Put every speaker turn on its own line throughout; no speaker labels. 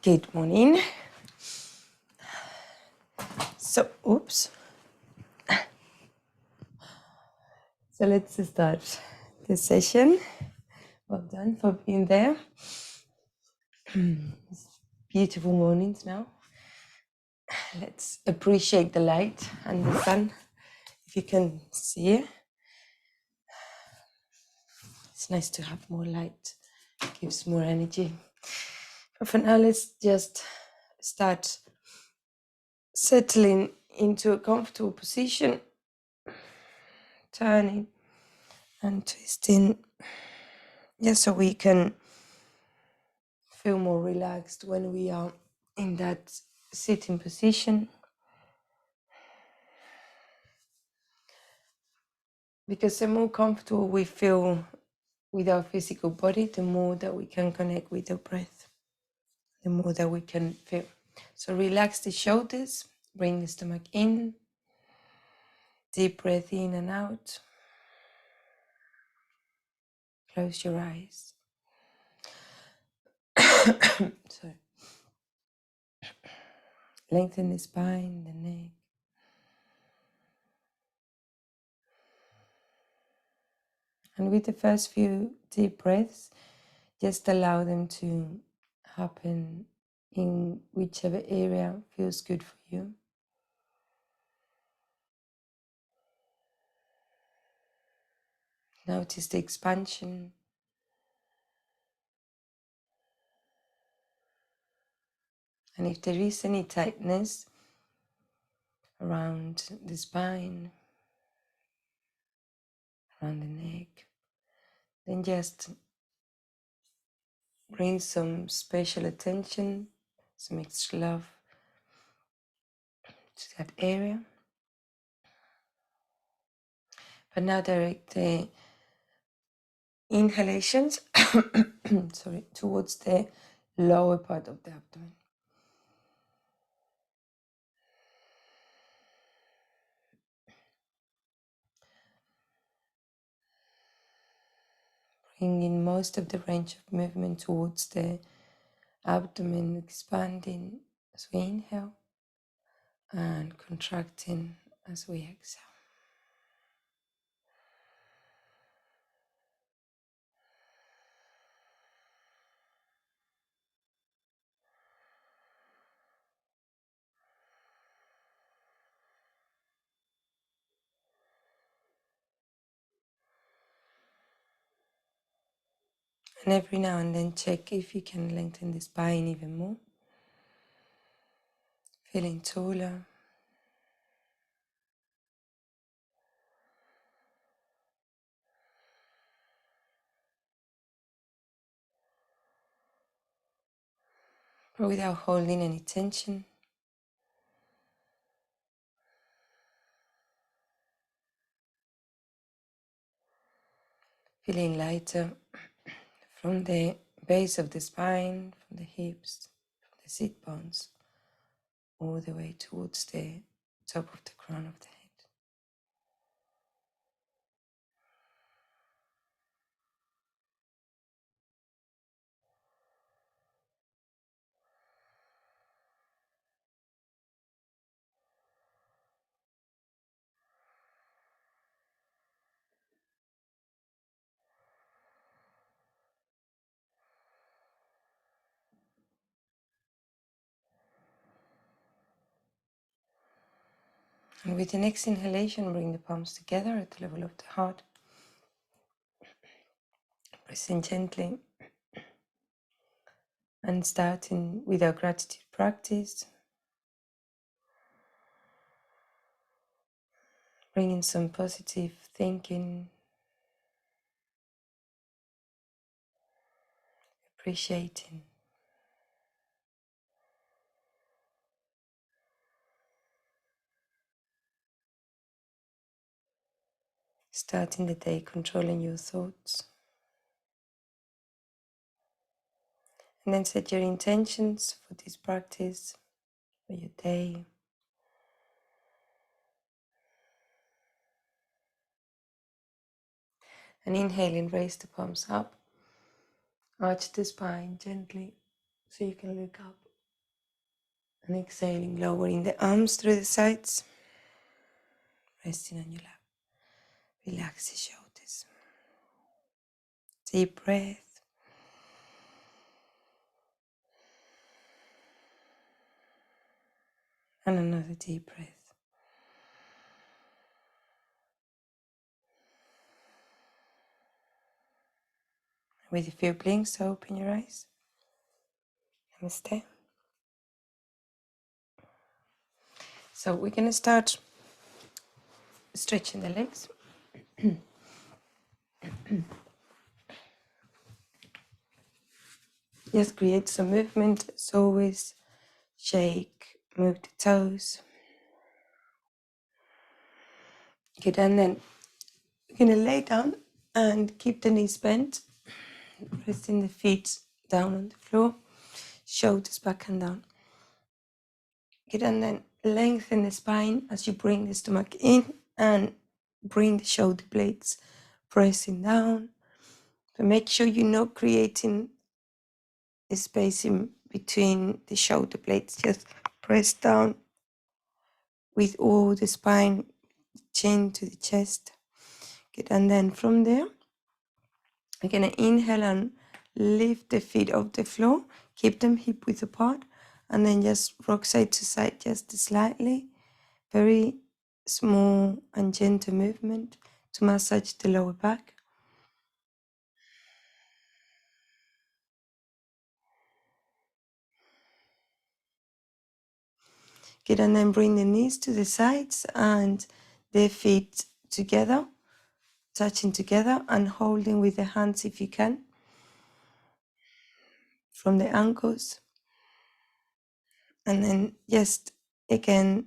Good morning. So let's start the session. Well done for being there. It's beautiful mornings now. Let's appreciate the light and the sun. If you can see it, it's nice to have more light. It gives more energy. But for now, let's just start settling into a comfortable position, turning and twisting, just so we can feel more relaxed when we are in that sitting position. Because the more comfortable we feel with our physical body, the more that we can connect with the breath, the more that we can feel. So relax the shoulders, bring the stomach in, deep breath in and out. Close your eyes. Sorry. Lengthen the spine, the neck. And with the first few deep breaths, just allow them to happen in whichever area feels good for you. Notice the expansion. And if there is any tightness around the spine, around the neck, then just bring some special attention, some extra love to that area. But now direct the inhalations towards the lower part of the abdomen. Bringing most of the range of movement towards the abdomen, expanding as we inhale and contracting as we exhale. And every now and then check if you can lengthen the spine even more. Feeling taller. But without holding any tension. Feeling lighter from the base of the spine, from the hips, from the sit bones, all the way towards the top of the crown of the head. And with the next inhalation, bring the palms together at the level of the heart. Pressing gently. And starting with our gratitude practice, bringing some positive thinking, appreciating. Starting the day controlling your thoughts. And then set your intentions for this practice, for your day. And inhaling, raise the palms up. Arch the spine gently so you can look up And exhaling, lowering the arms through the sides, resting on your lap. Relax the shoulders. Deep breath. And another deep breath. With a few blinks, open your eyes. Namaste. So we're going to start stretching the legs. Just create some movement as always. Shake, move the toes. Good, and then we're going to lay down and keep the knees bent. Resting the feet down on the floor. Shoulders back and down. Good, and then lengthen the spine as you bring the stomach in and bring the shoulder blades pressing down. But make sure you're not creating a space in between the shoulder blades. Just press down with all the spine, chin to the chest. Good, and then from there, we're gonna inhale and lift the feet off the floor. Keep them hip width apart, and then just rock side to side, just slightly. Very small and gentle movement to massage the lower back. Good, and then bring the knees to the sides and the feet together, touching together and holding with the hands if you can from the ankles. And then just again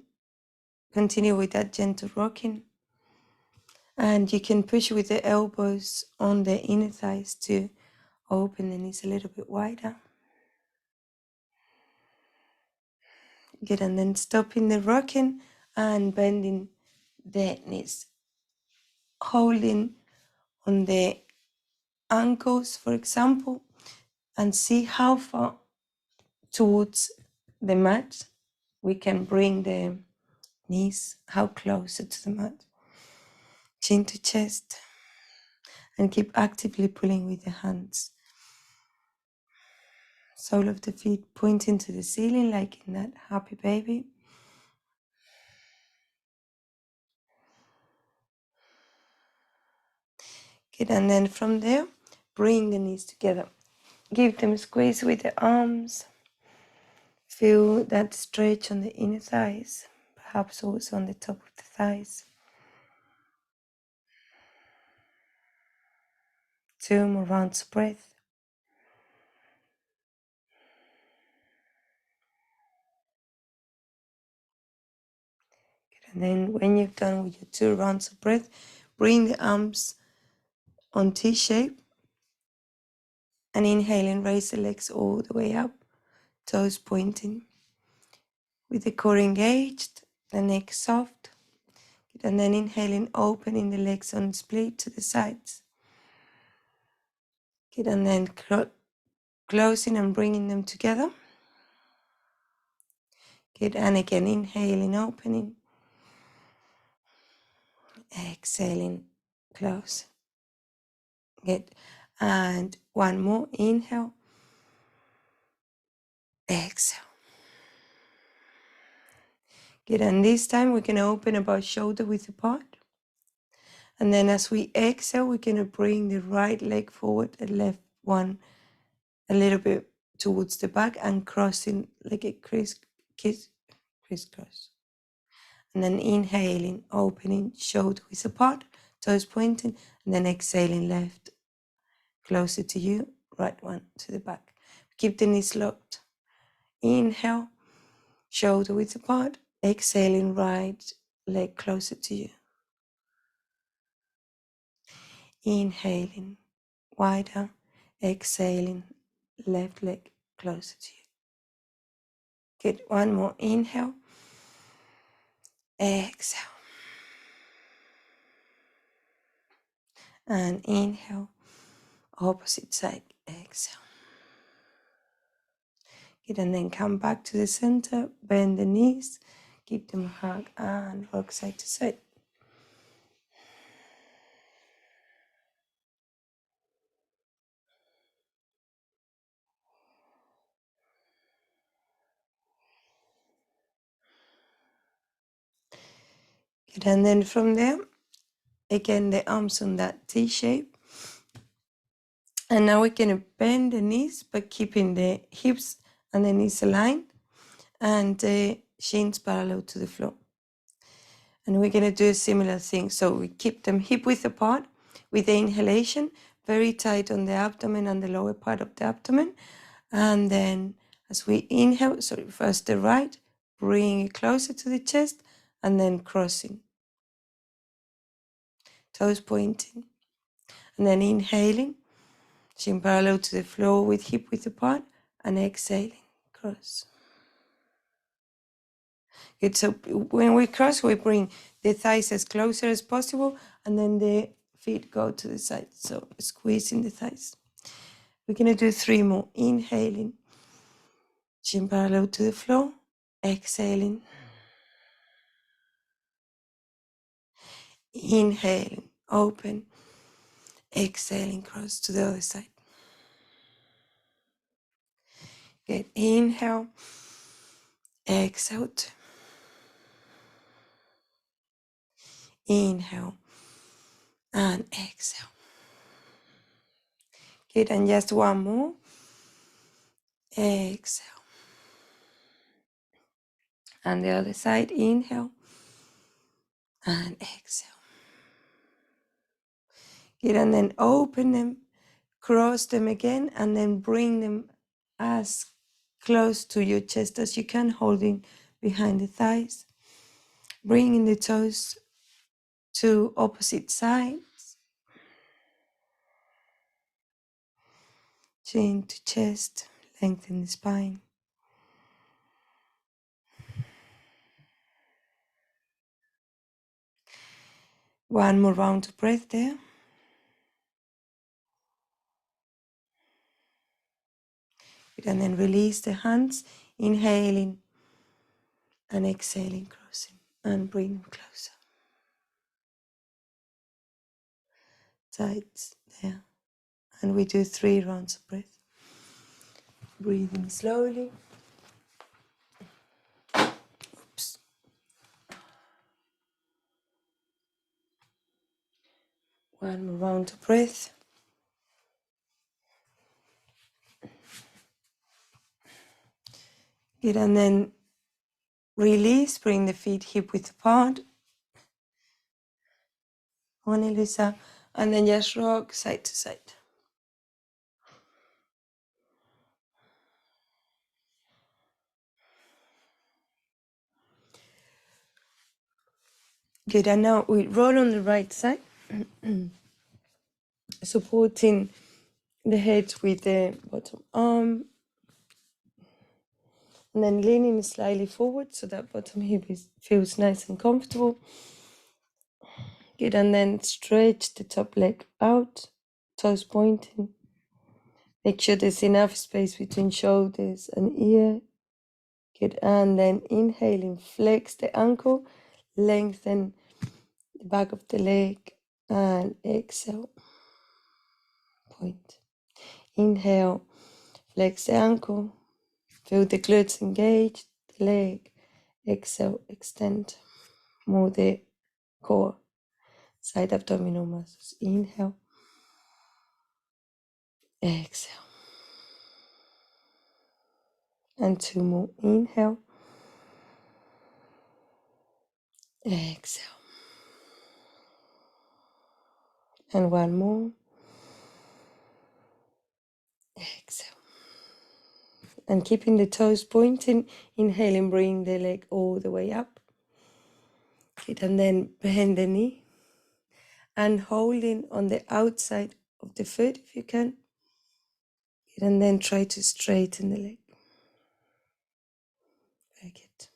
continue with that gentle rocking. And you can push with the elbows on the inner thighs to open the knees a little bit wider. Good, and then stopping the rocking and bending the knees. Holding on the ankles, for example, and see how far towards the mat we can bring the knees, how closer to the mat. Chin to chest, and keep actively pulling with the hands. Sole of the feet pointing to the ceiling like in that happy baby. Good, and then from there, bring the knees together. Give them a squeeze with the arms. Feel that stretch on the inner thighs, perhaps also on the top of the thighs. 2 more rounds of breath. Good, and then when you've done with your 2 rounds of breath, bring the arms on T-shape and inhale and raise the legs all the way up, toes pointing. With the core engaged, the neck soft. Good, and then inhaling, opening the legs on split to the sides. Good, and then closing and bringing them together. Good, and again inhaling, opening. Exhaling, close. Good, and one more, inhale. Exhale. Good, and this time we're going to open about shoulder width apart. And then as we exhale, we're going to bring the right leg forward, the left one a little bit towards the back and crossing like a crisscross. And then inhaling, opening, shoulder width apart, toes pointing, and then exhaling left, closer to you, right one to the back. Keep the knees locked. Inhale, shoulder width apart, exhaling right leg closer to you. Inhaling, wider, exhaling, left leg closer to you. Good, one more, inhale, exhale. And inhale, opposite side, exhale. Good, and then come back to the center, bend the knees, give them a hug, and rock side to side. Good, and then from there, again, the arms on that T shape. And now we're going to bend the knees, but keeping the hips and the knees aligned and the shins parallel to the floor. And we're going to do a similar thing. So we keep them hip width apart with the inhalation, very tight on the abdomen and the lower part of the abdomen. And then as we inhale, so first the right, bring it closer to the chest, and then crossing. Toes pointing. And then inhaling, chin parallel to the floor with hip width apart, and exhaling, cross. Good, so when we cross, we bring the thighs as closer as possible, and then the feet go to the side, so squeezing the thighs. We're going to do 3 more. Inhaling, chin parallel to the floor, exhaling. Inhaling, open, exhaling, cross to the other side. Good, inhale, exhale, inhale, and exhale. Good, and just 1 more. Exhale. And the other side, inhale, and exhale. Good, and then open them, cross them again, and then bring them as close to your chest as you can, holding behind the thighs. Bringing the toes to opposite sides. Chin to chest, lengthen the spine. One more round of breath there. And then release the hands, inhaling and exhaling, crossing, and bring them closer. Tight there. And we do 3 rounds of breath. Breathing slowly. Oops. One more round of breath. Good, and then release, bring the feet hip width apart. One, Elisa, and then just rock side to side. Good, and now we roll on the right side, supporting the head with the bottom arm, and then leaning slightly forward so that bottom hip feels nice and comfortable. Good, and then stretch the top leg out, toes pointing. Make sure there's enough space between shoulders and ear. Good, and then inhaling, flex the ankle, lengthen the back of the leg, and exhale, point. Inhale, flex the ankle, feel the glutes engage, the leg. Exhale, extend, move the core, side abdominal muscles. Inhale, exhale. And 2 more. Inhale, exhale. And 1 more. Exhale. And keeping the toes pointing, inhaling, bring the leg all the way up. Good, and then bend the knee. And holding on the outside of the foot if you can. Good, and then try to straighten the leg. Very good.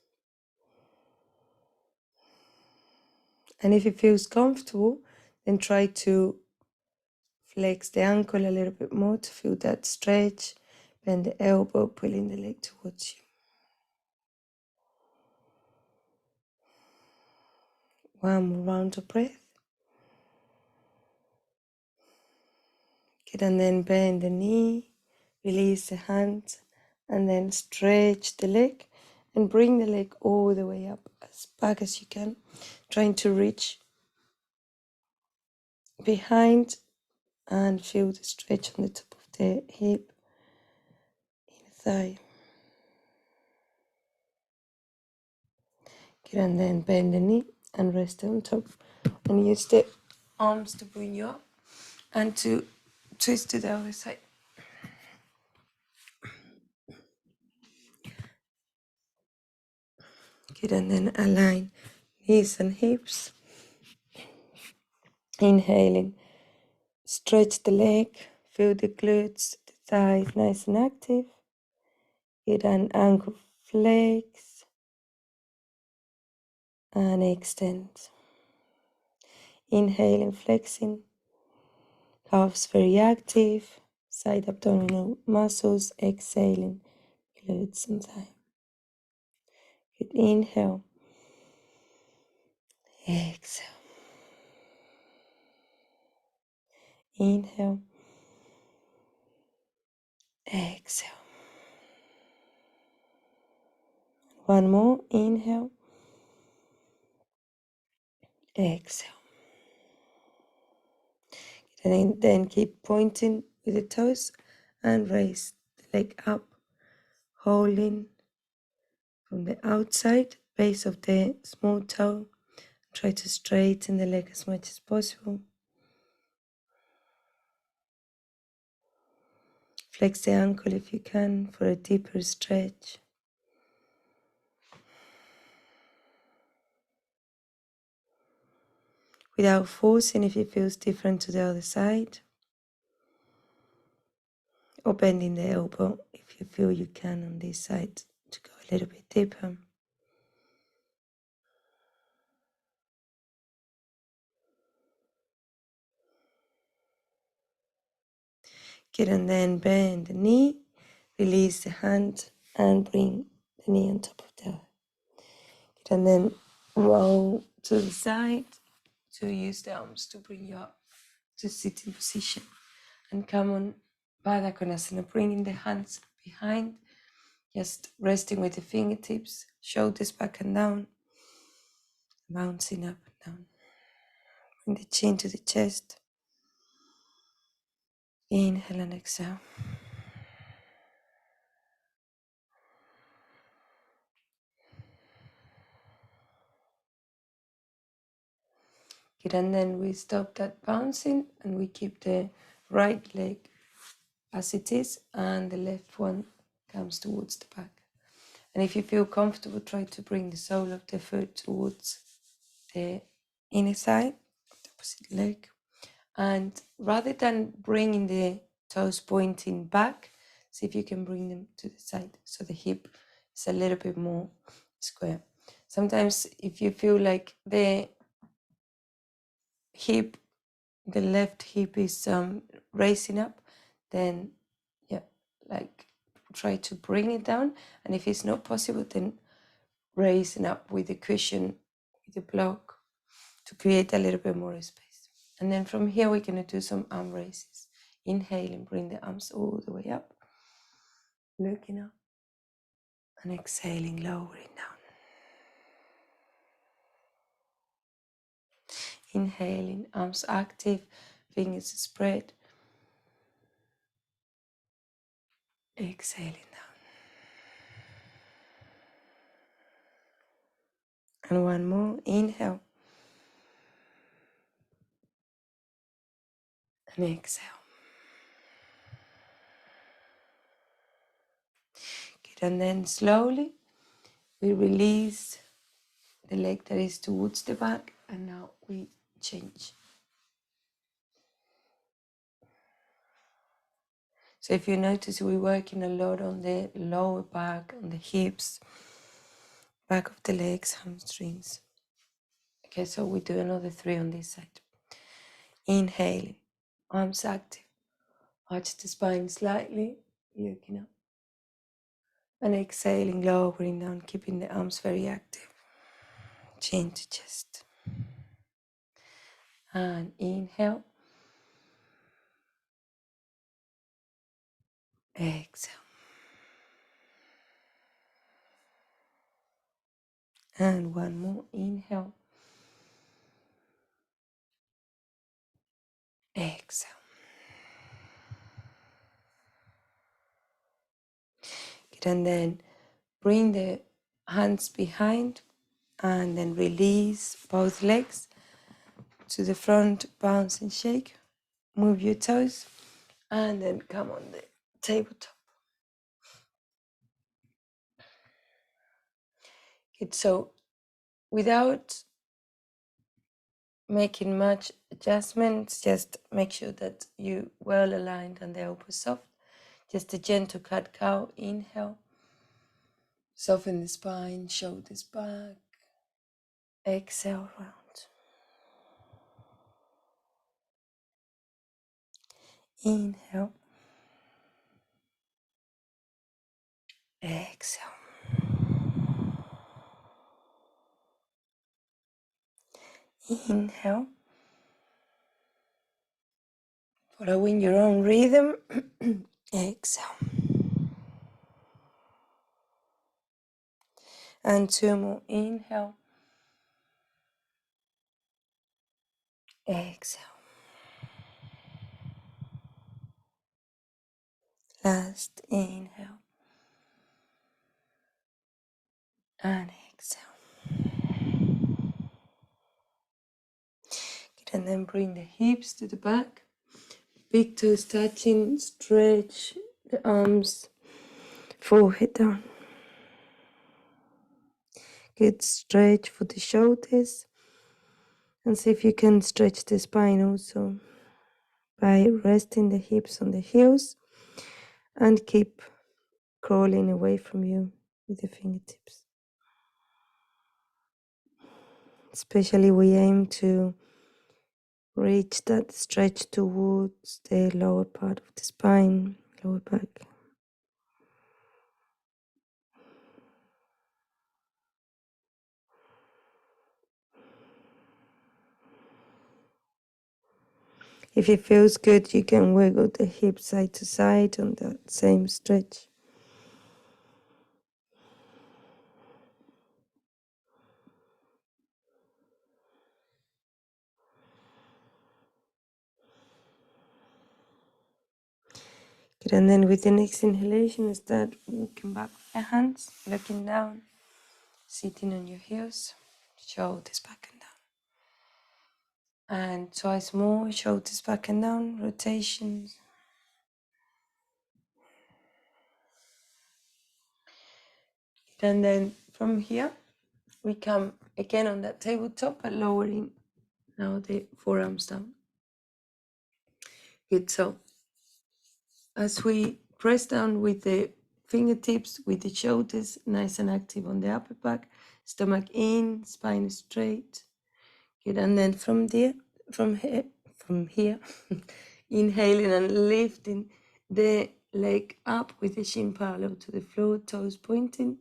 And if it feels comfortable, then try to flex the ankle a little bit more to feel that stretch Bend the elbow, pulling the leg towards you. One more round of breath. Good, and then bend the knee, release the hand, and then stretch the leg and bring the leg all the way up as back as you can, trying to reach behind and feel the stretch on the top of the hip, inner thigh. Good, and then bend the knee and rest on top, and use the arms to bring you up and to twist to the other side. Good, and then align knees and hips. Inhaling, stretch the leg, feel the glutes, the thighs nice and active. Get an ankle flex and extend. Inhaling, flexing, calves very active, side abdominal muscles, exhaling, glutes and thighs. Good, inhale, exhale. Inhale, exhale. One more, inhale, exhale. And then keep pointing with the toes and raise the leg up, holding from the outside base of the small toe. Try to straighten the leg as much as possible. Flex the ankle if you can for a deeper stretch. Without forcing if it feels different to the other side. Or bending the elbow if you feel you can on this side to go a little bit deeper. Good, and then bend the knee, release the hand and bring the knee on top of the other. Good, and then roll to the side to use the arms to bring you up to sitting position. And come on Baddha Konasana, bringing the hands behind, just resting with the fingertips, shoulders back and down, bouncing up and down. Bring the chin to the chest. Inhale and exhale. Good, and then we stop that bouncing and we keep the right leg as it is and the left one comes towards the back. And if you feel comfortable, try to bring the sole of the foot towards the inner side of the opposite leg. And rather than bringing the toes pointing back, see if you can bring them to the side so the hip is a little bit more square. Sometimes if you feel like the hip, the left hip is raising up, then like try to bring it down. And if it's not possible, then raising up with the cushion, with the block, to create a little bit more space. And then from here, we're going to do some arm raises. Inhaling, bring the arms all the way up, looking up, and exhaling, lowering down. Inhaling, arms active, fingers spread. Exhaling down. And one more, inhale. And exhale. Good, and then slowly we release the leg that is towards the back, and now we change. So if you notice, we're working a lot on the lower back, on the hips, back of the legs, hamstrings. Okay, so we do another 3 on this side. Inhaling, arms active, arch the spine slightly, looking up. And exhaling, lowering down, keeping the arms very active. Chin to chest. And inhale. Exhale. And one more. Inhale. Exhale. Good. And then bring the hands behind and then release both legs to the front, bounce and shake. Move your toes and then come on the tabletop. Good. So without making much adjustments, just make sure that you well aligned and the elbows soft. Just a gentle cat cow. Inhale. Soften the spine, shoulders back. Exhale, round. Inhale. Exhale. Inhale. Following your own rhythm. Exhale. And two more. Inhale. Exhale. Last inhale. And exhale. Good. And then bring the hips to the back. Big toes touching. Stretch the arms. Forehead down. Good. Stretch for the shoulders. And see if you can stretch the spine also by resting the hips on the heels and keep crawling away from you with the fingertips. Especially we aim to reach that stretch towards the lower part of the spine, lower back. If it feels good, you can wiggle the hips side to side on that same stretch. Good, and then with the next inhalation, start walking back with the hands, looking down, sitting on your heels, shoulders back and down. And twice more, shoulders back and down, rotations. And then from here, we come again on that tabletop, but lowering now the forearms down. Good, so as we press down with the fingertips, with the shoulders nice and active on the upper back, stomach in, spine straight. Good, and then from here, inhaling and lifting the leg up with the shin parallel to the floor, toes pointing,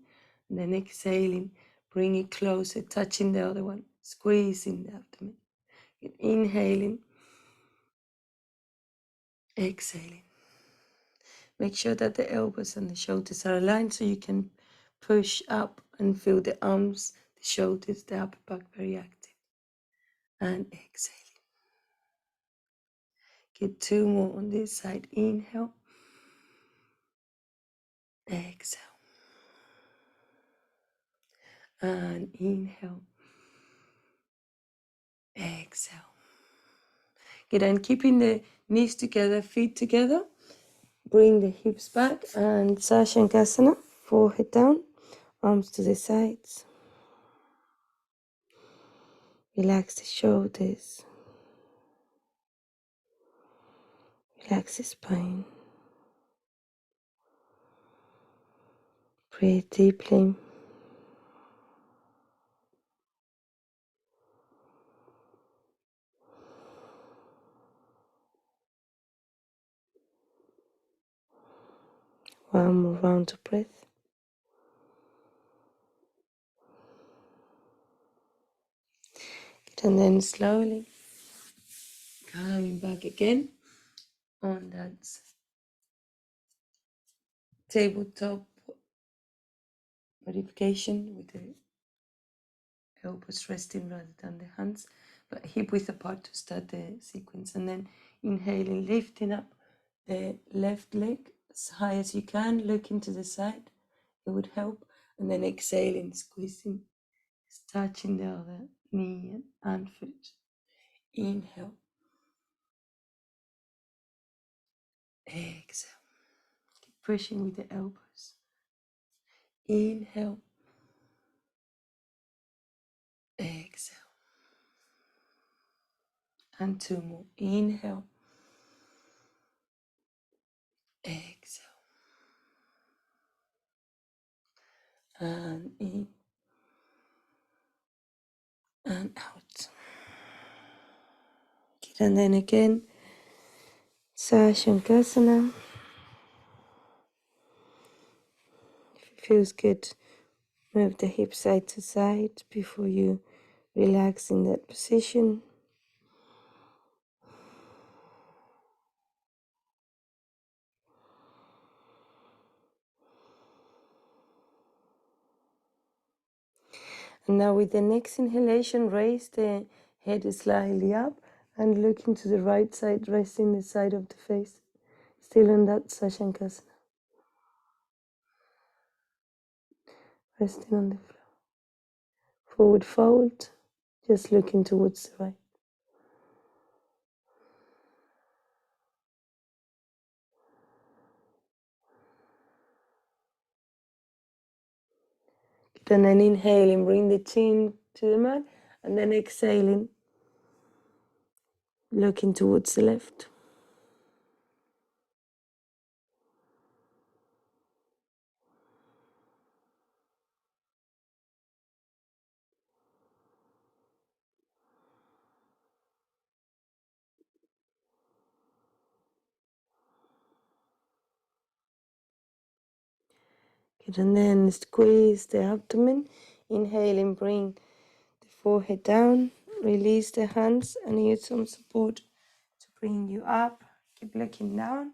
and then exhaling, bring it closer, touching the other one, squeezing the abdomen. Good, inhaling, exhaling. Make sure that the elbows and the shoulders are aligned so you can push up and feel the arms, the shoulders, the upper back very active. And exhaling. Get two more on this side. Inhale. Exhale. And inhale. Exhale. Good, and keeping the knees together, feet together. Bring the hips back and Sashankasana, forehead down, arms to the sides. Relax the shoulders. Relax the spine. Breathe deeply. One more round of breath. And then slowly coming back again on that tabletop modification with the elbows resting rather than the hands, but hip width apart to start the sequence. And then inhaling, lifting up the left leg as high as you can, looking to the side, it would help. And then exhaling, squeezing, touching the other knee and foot. Inhale, exhale, keep pushing with the elbows. Inhale, exhale, and two more. Inhale, exhale, and in and out. Good. And then again, Sciatica. If it feels good, move the hip side to side before you relax in that position. And now with the next inhalation, raise the head slightly up and look into the right side, resting the side of the face. Still in that Sciatica. Resting on the floor. Forward fold, just looking towards the right. And then inhaling, bring the chin to the mat, and then exhaling, looking towards the left. Good, and then squeeze the abdomen. Inhaling, bring the forehead down, release the hands, and use some support to bring you up. Keep looking down.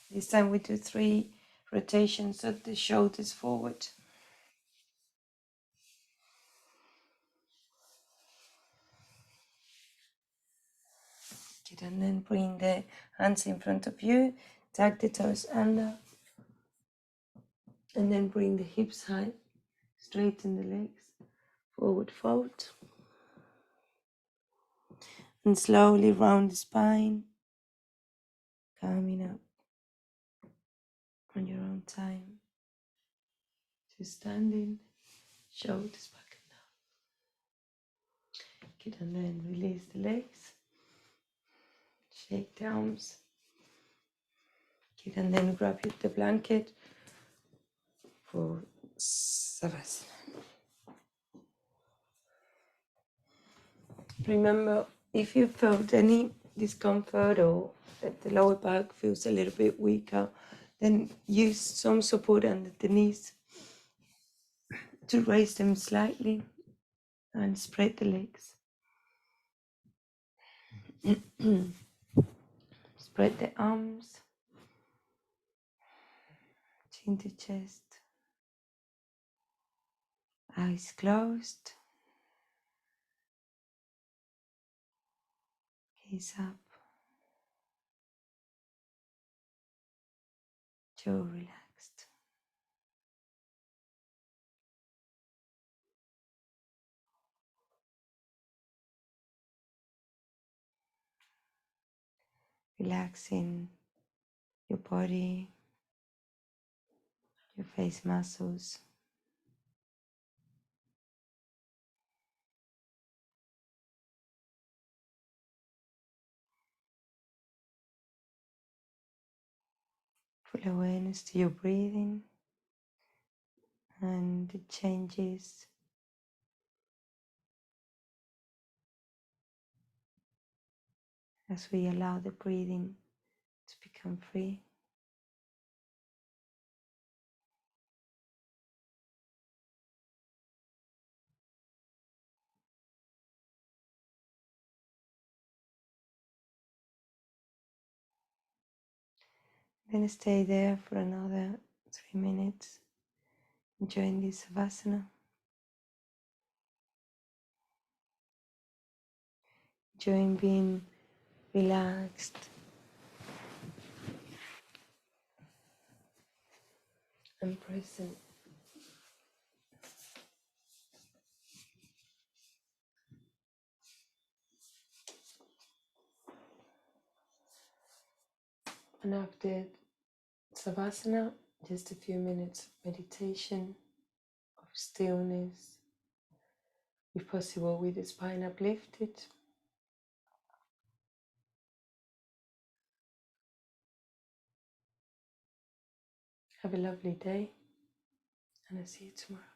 This time we do 3 rotations of the shoulders forward. Good, and then bring the hands in front of you, tuck the toes under, and then bring the hips high, straighten the legs, forward fold, and slowly round the spine, coming up on your own time to standing, shoulders back and down. Good, and then release the legs, shake the arms. Good, and then grab the blanket for Savasana. Remember, if you felt any discomfort or that the lower back feels a little bit weaker, then use some support under the knees to raise them slightly and spread the legs. Spread the arms, chin to chest, eyes closed, gaze up, jaw relaxed. Relaxing your body, your face muscles. Full awareness to your breathing and the changes as we allow the breathing to become free. Then stay there for another 3 minutes, enjoying this Savasana, enjoying being relaxed and present. And after Savasana, just a few minutes of meditation, of stillness, if possible with the spine uplifted. Have a lovely day, and I'll see you tomorrow.